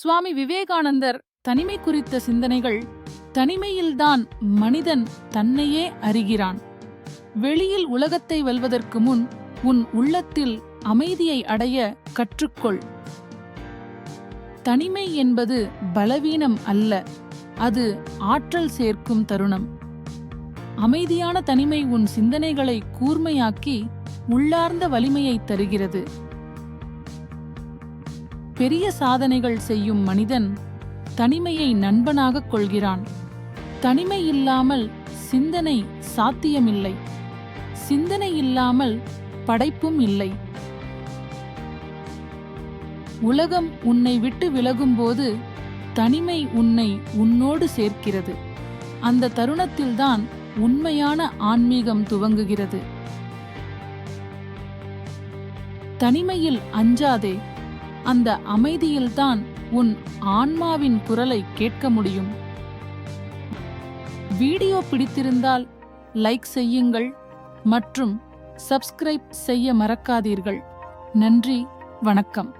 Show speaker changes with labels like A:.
A: சுவாமி விவேகானந்தர் தனிமை குறித்த சிந்தனைகள். தனிமையில்தான் மனிதன் தன்னையே அறிகிறான். வெளியில் உலகத்தை வெல்வதற்கு முன் உன் உள்ளத்தில் அமைதியை அடைய கற்றுக்கொள். தனிமை என்பது பலவீனம் அல்ல, அது ஆற்றல் சேர்க்கும் தருணம். அமைதியான தனிமை உன் சிந்தனைகளை கூர்மையாக்கி உள்ளார்ந்த வலிமையை தருகிறது. பெரிய சாதனைகள் செய்யும் மனிதன் தனிமையை நண்பனாகக் கொள்கிறான். தனிமை இல்லாமல் சிந்தனை சாத்தியமில்லை, சிந்தனை இல்லாமல் படைப்பும் இல்லை. உலகம் உன்னை விட்டு விலகும்போது தனிமை உன்னை உன்னோடு சேர்க்கிறது. அந்த தருணத்தில்தான் உண்மையான ஆன்மீகம் துவங்குகிறது. தனிமையில் அஞ்சாதே, அந்த அமைதியில்தான் உன் ஆன்மாவின் குரலை கேட்க முடியும். வீடியோ பிடித்திருந்தால் லைக் செய்யுங்கள் மற்றும் சப்ஸ்கிரைப் செய்ய மறக்காதீர்கள். நன்றி, வணக்கம்.